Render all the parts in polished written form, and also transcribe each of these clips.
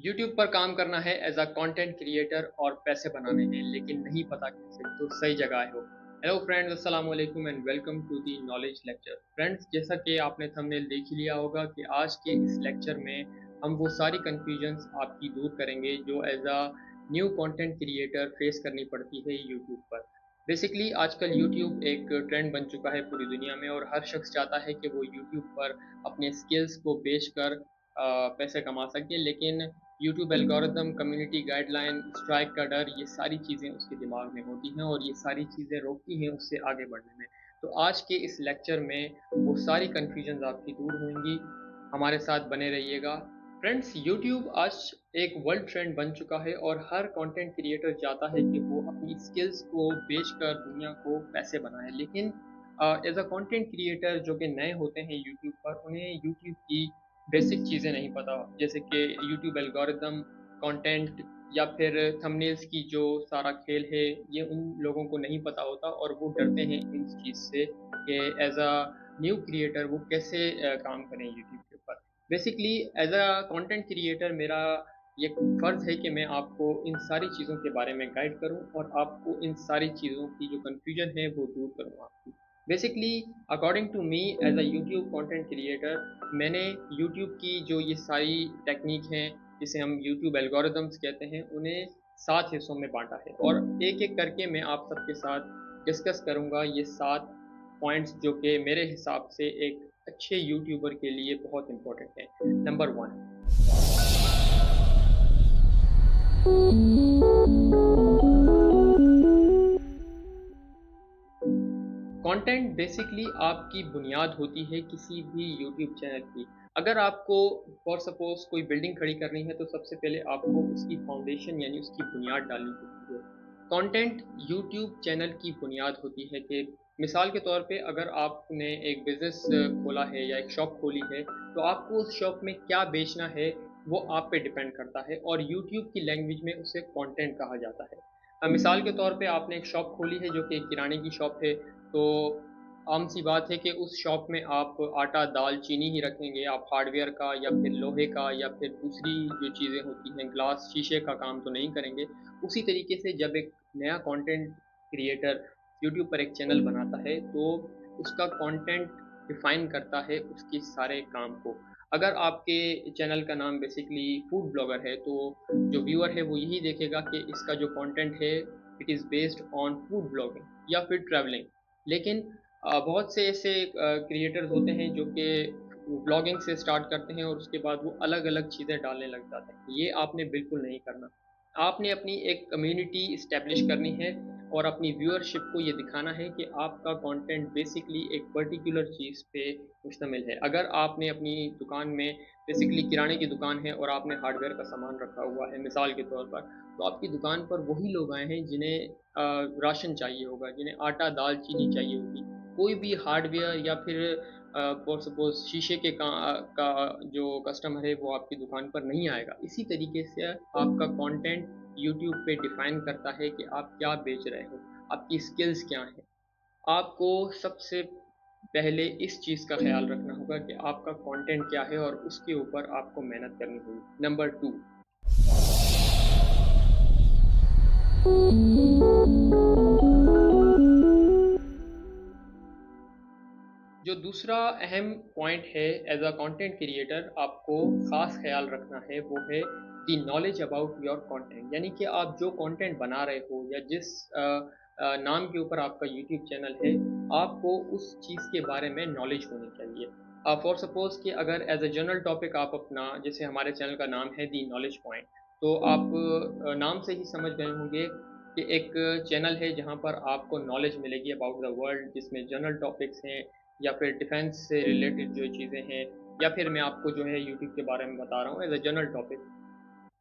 YouTube पर काम करना है एज अ कंटेंट क्रिएटर और पैसे बनाने हैं लेकिन नहीं पता कैसे, तो सही जगह आए हो। हेलो फ्रेंड्स, अस्सलाम वालेकुम and welcome to the knowledge lecture. Friends, जैसा कि आपने थंबनेल देख ही लिया होगा कि आज के इस लेक्चर में हम वो सारी कन्फ्यूजन्स आपकी दूर करेंगे जो as a new content creator face करनी पड़ती है यूट्यूब पर। बेसिकली आजकल यूट्यूब एक ट्रेंड बन चुका है पूरी दुनिया में और हर शख्स चाहता है कि वो यूट्यूब पर अपने स्किल्स को बेचकर पैसे कमा सके, लेकिन YouTube algorithm, community guideline, strike का डर, ये सारी चीज़ें उसके दिमाग में होती हैं और ये सारी चीज़ें रोकती हैं उससे आगे बढ़ने में। तो आज के इस लेक्चर में वो सारी कन्फ्यूजन्स आपकी दूर होंगी। हमारे साथ बने रहिएगा। फ्रेंड्स, यूट्यूब आज एक वर्ल्ड ट्रेंड बन चुका है और हर कंटेंट क्रिएटर चाहता है कि वो अपनी स्किल्स को बेचकर दुनिया को पैसे बनाए, लेकिन एज अ कंटेंट क्रिएटर जो कि नए होते हैं यूट्यूब पर, उन्हें यूट्यूब की बेसिक चीज़ें नहीं पता, जैसे कि यूट्यूब एल्गोरिदम, कंटेंट या फिर थंबनेल्स की जो सारा खेल है, ये उन लोगों को नहीं पता होता और वो डरते हैं इस चीज़ से कि एज अ न्यू क्रिएटर वो कैसे काम करें यूट्यूब के ऊपर। Basically as a content creator मेरा ये फ़र्ज़ है कि मैं आपको इन सारी चीज़ों के बारे में गाइड करूं और आपको इन सारी चीज़ों की जो कन्फ्यूजन है वो दूर करूँ आपकी। Basically according to me as a YouTube content creator, मैंने यूट्यूब की जो ये सारी टेक्निक हैं, जिसे हम यूट्यूब एल्गोरिदम्स कहते हैं, उन्हें 7 हिस्सों में बांटा है और एक-एक करके मैं आप सबके साथ डिस्कस करूँगा ये 7 पॉइंट्स जो कि मेरे हिसाब से एक अच्छे यूट्यूबर के लिए बहुत इम्पोर्टेंट है। नंबर 1, कंटेंट बेसिकली आपकी बुनियाद होती है किसी भी यूट्यूब चैनल की। अगर आपको फॉर सपोज़ कोई बिल्डिंग खड़ी करनी है तो सबसे पहले आपको उसकी फाउंडेशन यानी उसकी बुनियाद डालनी होती है। कंटेंट यूट्यूब चैनल की बुनियाद होती है कि मिसाल के तौर पे अगर आपने एक बिज़नेस खोला है या एक शॉप खोली है, तो आपको उस शॉप में क्या बेचना है वो आप पे डिपेंड करता है और यूट्यूब की लैंग्वेज में उसे कंटेंट कहा जाता है। मिसाल के तौर पे आपने एक शॉप खोली है जो कि एक किराने की शॉप है, तो आम सी बात है कि उस शॉप में आप आटा, दाल, चीनी ही रखेंगे, आप हार्डवेयर का या फिर लोहे का या फिर दूसरी जो चीज़ें होती हैं, ग्लास, शीशे का काम तो नहीं करेंगे। उसी तरीके से जब एक नया कंटेंट क्रिएटर यूट्यूब पर एक चैनल बनाता है, तो उसका कंटेंट डिफ़ाइन करता है उसके सारे काम को। अगर आपके चैनल का नाम बेसिकली फूड ब्लॉगर है, तो जो व्यूअर है वो यही देखेगा कि इसका जो कंटेंट है, it is based on food blogging या फिर ट्रैवलिंग। लेकिन बहुत से ऐसे क्रिएटर्स होते हैं जो कि व्लॉगिंग से स्टार्ट करते हैं और उसके बाद वो अलग-अलग चीज़ें डालने लग जाते हैं। ये आपने बिल्कुल नहीं करना। आपने अपनी एक कम्युनिटी एस्टेब्लिश करनी है और अपनी व्यूअरशिप को ये दिखाना है कि आपका कंटेंट बेसिकली एक पर्टिकुलर चीज़ पे मुश्तमिल है। अगर आपने अपनी दुकान में बेसिकली किराने की दुकान है और आपने हार्डवेयर का सामान रखा हुआ है मिसाल के तौर पर, तो आपकी दुकान पर वही लोग आए हैं जिन्हें राशन चाहिए होगा, जिन्हें आटा, दाल, चीनी चाहिए होगी। कोई भी हार्डवेयर या फिर फॉर सपोज़ शीशे के का जो कस्टमर है वो आपकी दुकान पर नहीं आएगा। इसी तरीके से आपका कंटेंट यूट्यूब पे डिफ़ाइन करता है कि आप क्या बेच रहे हो, आपकी स्किल्स क्या हैं। आपको सबसे पहले इस चीज़ का ख़्याल रखना होगा कि आपका कंटेंट क्या है और उसके ऊपर आपको मेहनत करनी होगी। नंबर 2, जो दूसरा अहम पॉइंट है एज अ कंटेंट क्रिएटर आपको ख़ास ख्याल रखना है वो है दी नॉलेज अबाउट योर कंटेंट, यानी कि आप जो कंटेंट बना रहे हो या जिस नाम के ऊपर आपका यूट्यूब चैनल है, आपको उस चीज़ के बारे में नॉलेज होनी चाहिए। फॉर सपोज़ कि अगर एज अ जनरल टॉपिक आप अपना, जैसे हमारे चैनल का नाम है दी नॉलेज पॉइंट, तो आप नाम से ही समझ गए होंगे कि एक चैनल है जहाँ पर आपको नॉलेज मिलेगी अबाउट द वर्ल्ड, जिसमें जनरल टॉपिक्स हैं या फिर डिफेंस से रिलेटेड जो चीज़ें हैं, या फिर मैं आपको जो है यूट्यूब के बारे में बता रहा हूँ एज अ जनरल टॉपिक,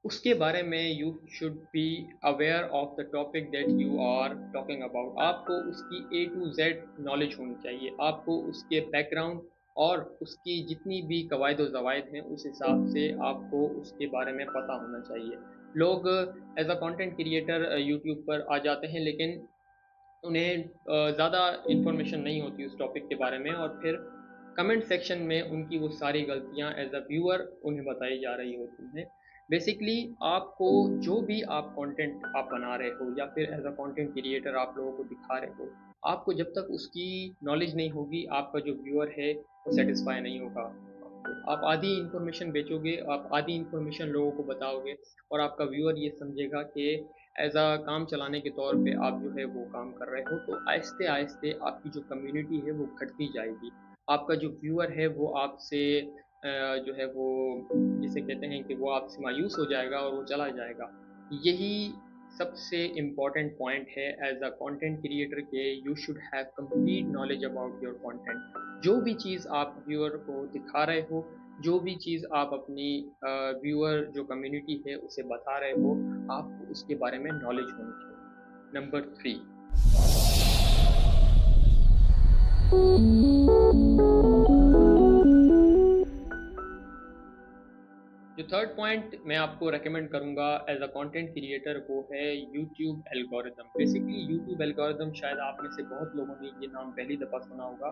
उसके बारे में you should be aware of the topic that you are talking about. आपको उसकी ए टू जेड नॉलेज होनी चाहिए, आपको उसके बैकग्राउंड और उसकी जितनी भी कवायद व ज़वायद हैं उस हिसाब से आपको उसके बारे में पता होना चाहिए। लोग as a content creator YouTube पर आ जाते हैं, लेकिन उन्हें ज़्यादा इन्फॉर्मेशन नहीं होती उस टॉपिक के बारे में और फिर कमेंट सेक्शन में उनकी वो सारी गलतियाँ एज अ व्यूअर उन्हें बताई जा रही होती हैं। बेसिकली आपको जो भी आप कंटेंट आप बना रहे हो या फिर एज़ अ कंटेंट क्रिएटर आप लोगों को दिखा रहे हो, आपको जब तक उसकी नॉलेज नहीं होगी, आपका जो व्यूअर है वो सैटिस्फाई नहीं होगा। आप आधी इन्फॉर्मेशन बेचोगे, आप आधी इन्फॉर्मेशन लोगों को बताओगे और आपका व्यूअर ये समझेगा कि एज़ अ काम चलाने के तौर पे आप जो है वो काम कर रहे हो, तो आहिस्ते-आहिस्ते आपकी जो कम्युनिटी है वो घटती जाएगी। आपका जो व्यूअर है वो आपसे जो है वो जिसे कहते हैं कि वो आपसे मायूस हो जाएगा और वो चला जाएगा। यही सबसे इम्पोर्टेंट पॉइंट है एज़ अ कंटेंट क्रिएटर के you should have complete knowledge about your content. जो भी चीज़ आप व्यूअर को दिखा रहे हो, जो भी चीज़ आप अपनी व्यूअर जो कम्युनिटी है उसे बता रहे हो, आपको उसके बारे में नॉलेज होनी चाहिए। नंबर 3, जो थर्ड पॉइंट मैं आपको रेकमेंड करूँगा एज़ अ कंटेंट क्रिएटर वो है YouTube algorithm. Basically YouTube algorithm शायद आप में से बहुत लोगों ने ये नाम पहली दफ़ा सुना होगा,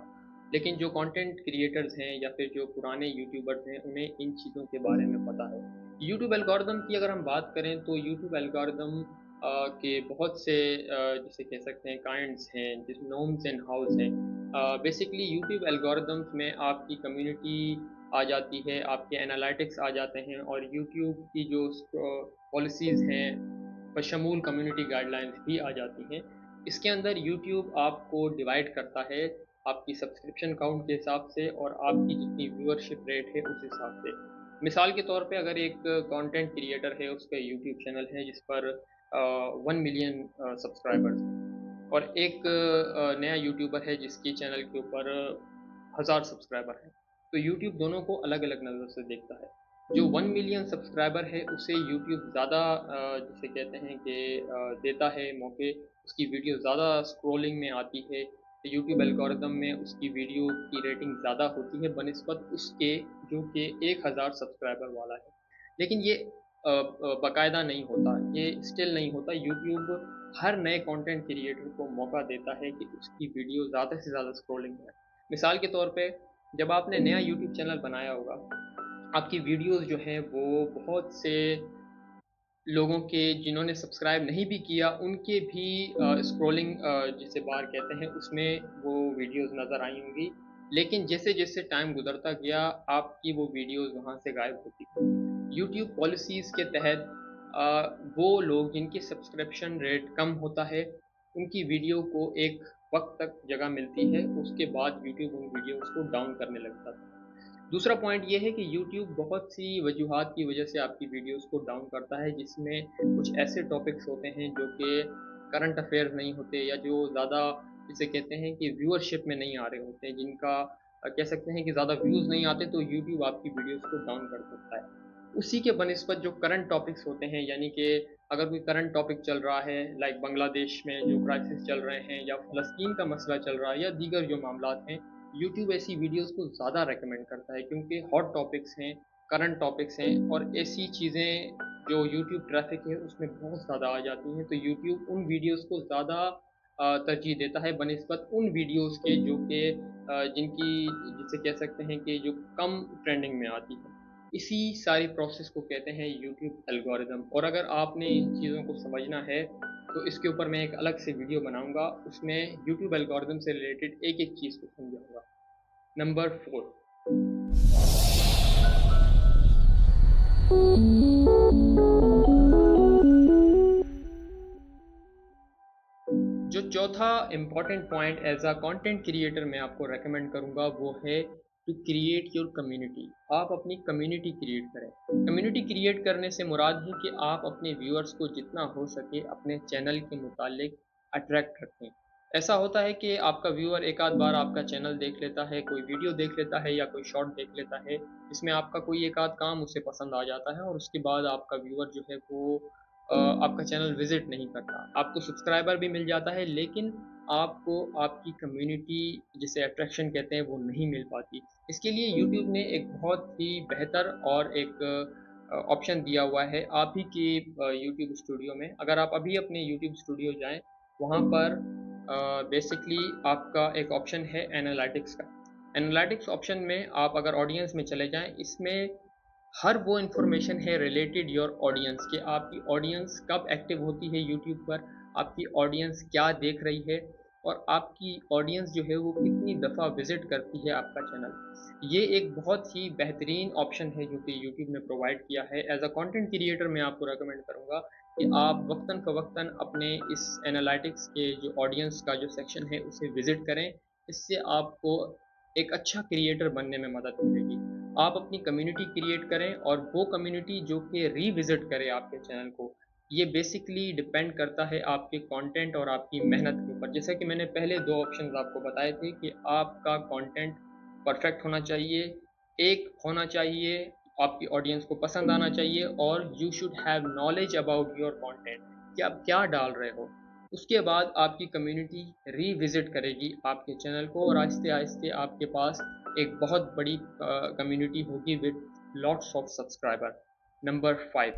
लेकिन जो कंटेंट क्रिएटर्स हैं या फिर जो पुराने यूट्यूबर्स हैं उन्हें इन चीज़ों के बारे में पता है। यूट्यूब एल्गोरिदम की अगर हम बात करें तो यूट्यूब एल्गोरिदम के बहुत से जिसे कह सकते हैं काइंड्स हैं, जिस नोम्स एंड हाउस हैं। बेसिकली यूट्यूब एल्गोरिदम्स में आपकी कम्युनिटी आ जाती है, आपके एनालिटिक्स आ जाते हैं और यूट्यूब की जो पॉलिसीज़ हैं, बशमूल कम्युनिटी गाइडलाइंस भी आ जाती हैं। इसके अंदर यूट्यूब आपको डिवाइड करता है आपकी सब्सक्रिप्शन काउंट के हिसाब से और आपकी जितनी व्यूअरशिप रेट है उस हिसाब से। मिसाल के तौर पे अगर एक कंटेंट क्रिएटर है, उसका यूट्यूब चैनल है जिस पर 1 मिलियन सब्सक्राइबर्स हैं और एक नया यूट्यूबर है जिसकी चैनल के ऊपर 1000 सब्सक्राइबर हैं। तो यूट्यूब दोनों को अलग-अलग नज़र से देखता है। जो 1 मिलियन सब्सक्राइबर है उसे यूट्यूब ज़्यादा जिसे कहते हैं कि देता है मौके, उसकी वीडियो ज़्यादा स्क्रॉलिंग में आती है। यूट्यूब एल्गोरिदम में उसकी वीडियो की रेटिंग ज़्यादा होती है बनिस्बत उसके जो कि 1000 सब्सक्राइबर वाला है। लेकिन ये बाकायदा नहीं होता, ये स्टिल नहीं होता। यूट्यूब हर नए कंटेंट क्रिएटर को मौका देता है कि उसकी वीडियो ज़्यादा से ज़्यादा स्क्रॉलिंग में आए। मिसाल के तौर पे जब आपने नया यूट्यूब चैनल बनाया होगा, आपकी वीडियोज़ जो हैं वो बहुत से लोगों के जिन्होंने सब्सक्राइब नहीं भी किया उनके भी स्क्रॉलिंग जिसे बार कहते हैं उसमें वो वीडियोज़ नज़र आई होंगी। लेकिन जैसे-जैसे टाइम गुज़रता गया आपकी वो वीडियोज़ वहाँ से गायब होती गई। यूट्यूब पॉलिसीज़ के तहत वो लोग जिनकी सब्सक्रिप्शन रेट कम होता है, उनकी वीडियो को एक वक़्त तक जगह मिलती है, उसके बाद यूट्यूब उन वीडियोज़ को डाउन करने लगता है। दूसरा पॉइंट ये है कि यूट्यूब बहुत सी वजूहात की वजह से आपकी वीडियोज़ को डाउन करता है, जिसमें कुछ ऐसे टॉपिक्स होते हैं जो कि करंट अफ़ेयर्स नहीं होते या जो ज़्यादा जिसे कहते हैं कि व्यूअरशिप में नहीं आ रहे होते हैं, जिनका कह सकते हैं कि ज़्यादा व्यूज़ नहीं आते, तो यूट्यूब आपकी वीडियोज़ को डाउन कर सकता है। उसी के बनिस्बत जो करंट टॉपिक्स होते हैं, यानी कि अगर कोई करंट टॉपिक चल रहा है, लाइक बांग्लादेश में जो क्राइसिस चल रहे हैं या फ़लस्तीन का मसला चल रहा है या दीगर जो मामलात हैं, यूट्यूब ऐसी वीडियोज़ को ज़्यादा रेकमेंड करता है क्योंकि हॉट टॉपिक्स हैं, करंट टॉपिक्स हैं और ऐसी चीज़ें जो यूट्यूब ट्रैफ़िक है उसमें बहुत ज़्यादा आ जाती हैं, तो यूट्यूब उन वीडियोज़ को ज़्यादा तरजीह देता है बनिस्बत उन वीडियोज़ के जो कि जिनकी जिसे कह सकते हैं कि जो कम ट्रेंडिंग में आती हैं। इसी सारी प्रोसेस को कहते हैं यूट्यूब एल्गोरिदम और अगर आपने इन चीज़ों को समझना है, तो इसके ऊपर मैं एक अलग से वीडियो बनाऊँगा, उसमें यूट्यूब एल्गोरिदम से रिलेटेड एक-एक चीज़ को समझाऊँगा। नंबर 4, जो चौथा important point as a content creator मैं आपको रेकमेंड करूँगा वो है टू क्रिएट योर कम्युनिटी। आप अपनी कम्युनिटी क्रिएट करें। कम्युनिटी क्रिएट करने से मुराद है कि आप अपने व्यूअर्स को जितना हो सके अपने चैनल के मुतालिक अट्रैक्ट रखें। ऐसा होता है कि आपका व्यूअर एक आध बार आपका चैनल देख लेता है, कोई वीडियो देख लेता है या कोई शॉर्ट देख लेता है, इसमें आपका कोई एक आध काम उसे पसंद आ जाता है और उसके बाद आपका व्यूअर जो है वो आपका चैनल विज़िट नहीं करता। आपको सब्सक्राइबर भी मिल जाता है लेकिन आपको आपकी कम्युनिटी जिसे अट्रैक्शन कहते हैं वो नहीं मिल पाती। इसके लिए यूट्यूब ने एक बहुत ही बेहतर और एक ऑप्शन दिया हुआ है आप ही के यूट्यूब स्टूडियो में। अगर आप अभी अपने यूट्यूब स्टूडियो जाएँ, वहाँ पर बेसिकली आपका एक ऑप्शन है एनालिटिक्स का। एनालिटिक्स ऑप्शन में आप अगर ऑडियंस में चले जाएँ, इसमें हर वो इन्फॉर्मेशन है रिलेटेड योर ऑडियंस कि आपकी ऑडियंस कब एक्टिव होती है यूट्यूब पर, आपकी ऑडियंस क्या देख रही है और आपकी ऑडियंस जो है वो कितनी दफ़ा विज़िट करती है आपका चैनल। ये एक बहुत ही बेहतरीन ऑप्शन है जो कि यूट्यूब ने प्रोवाइड किया है। एज़ अ कंटेंट क्रिएटर मैं आपको रिकमेंड करूँगा कि आप वक्तन फ़वक्तन अपने इस एनालिटिक्स के जो ऑडियंस का जो सेक्शन है उसे विज़िट करें। इससे आपको एक अच्छा क्रिएटर बनने में मदद मिलेगी। आप अपनी कम्युनिटी क्रिएट करें और वो कम्युनिटी जो कि रीविज़िट करे आपके चैनल को। ये बेसिकली डिपेंड करता है आपके कंटेंट और आपकी मेहनत के ऊपर। जैसा कि मैंने पहले 2 ऑप्शंस आपको बताए थे कि आपका कंटेंट परफेक्ट होना चाहिए, एक होना चाहिए, आपकी ऑडियंस को पसंद आना चाहिए और you should have knowledge about your content कि आप क्या डाल रहे हो। उसके बाद आपकी कम्युनिटी रीविज़िट करेगी आपके चैनल को और आहिस्ते-आहिस्ते आपके पास एक बहुत बड़ी कम्युनिटी होगी with lots of subscriber. Number 5।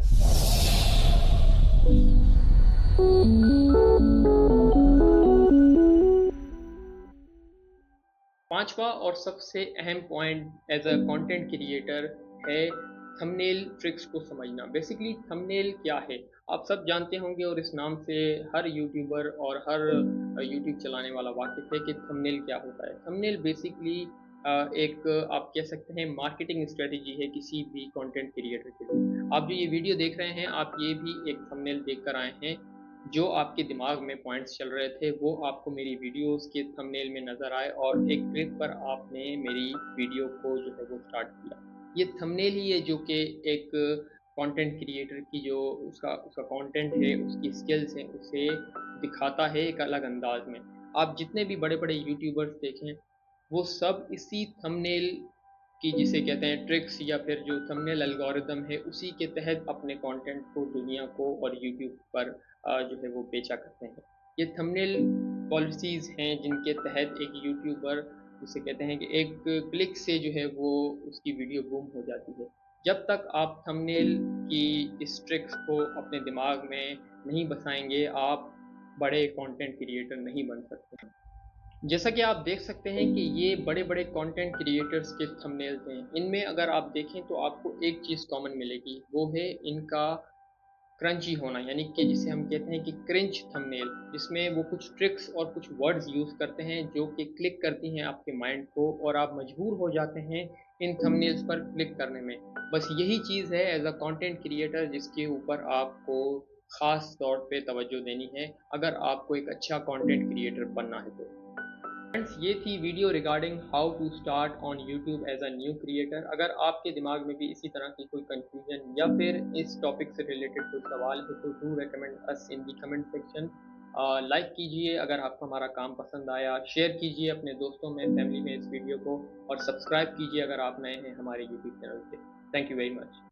पांचवा और सबसे अहम point as a content creator है थंबनेल ट्रिक्स को समझना। बेसिकली थंबनेल क्या है आप सब जानते होंगे और इस नाम से हर यूट्यूबर और हर यूट्यूब चलाने वाला वाकिफ है कि थंबनेल क्या होता है। थंबनेल बेसिकली एक आप कह सकते हैं मार्केटिंग स्ट्रेटजी है किसी भी कंटेंट क्रिएटर के लिए। आप जो ये वीडियो देख रहे हैं आप ये भी एक थंबनेल देख कर आए हैं। जो आपके दिमाग में पॉइंट्स चल रहे थे वो आपको मेरी वीडियोस के थंबनेल में नज़र आए और एक क्लिक पर आपने मेरी वीडियो को जो है वो स्टार्ट किया। ये थंबनेल ही है जो कि एक कंटेंट क्रिएटर की जो उसका उसका कंटेंट है, उसकी स्किल्स हैं, उसे दिखाता है एक अलग अंदाज में। आप जितने भी बड़े-बड़े यूट्यूबर्स देखें, वो सब इसी थंबनेल की जिसे कहते हैं ट्रिक्स या फिर जो थंबनेल एल्गोरिदम है उसी के तहत अपने कंटेंट को दुनिया को और यूट्यूब पर जो है वो बेचा करते हैं। ये थंबनेल पॉलिसीज़ हैं जिनके तहत एक यूट्यूबर उसे कहते हैं कि एक क्लिक से जो है वो उसकी वीडियो बूम हो जाती है। जब तक आप थंबनेल की इस ट्रिक्स को अपने दिमाग में नहीं बसाएँगे, आप बड़े कंटेंट क्रिएटर नहीं बन सकते। जैसा कि आप देख सकते हैं कि ये बड़े-बड़े कंटेंट क्रिएटर्स के थंबनेल्स हैं। इनमें अगर आप देखें तो आपको एक चीज़ कॉमन मिलेगी, वो है इनका क्रंची होना यानी कि जिसे हम कहते हैं कि क्रिंच थंबनेल जिसमें वो कुछ ट्रिक्स और कुछ वर्ड्स यूज़ करते हैं जो कि क्लिक करती हैं आपके माइंड को और आप मजबूर हो जाते हैं इन थंबनेल्स पर क्लिक करने में। बस यही चीज़ है एज़ अ कंटेंट क्रिएटर जिसके ऊपर आपको ख़ास तौर पे तवज्जो देनी है, अगर आपको एक अच्छा कंटेंट क्रिएटर बनना है तो। फ्रेंड्स ये थी video regarding how to start on YouTube as a new creator. अगर आपके दिमाग में भी इसी तरह की कोई कंफ्यूजन या फिर इस टॉपिक से रिलेटेड कोई सवाल है तो do recommend us in the comment section. Like कीजिए अगर आपको हमारा काम पसंद आया, शेयर कीजिए अपने दोस्तों में, फैमिली में इस वीडियो को और सब्सक्राइब कीजिए अगर आप नए हैं हमारे यूट्यूब चैनल पे। Thank you very much.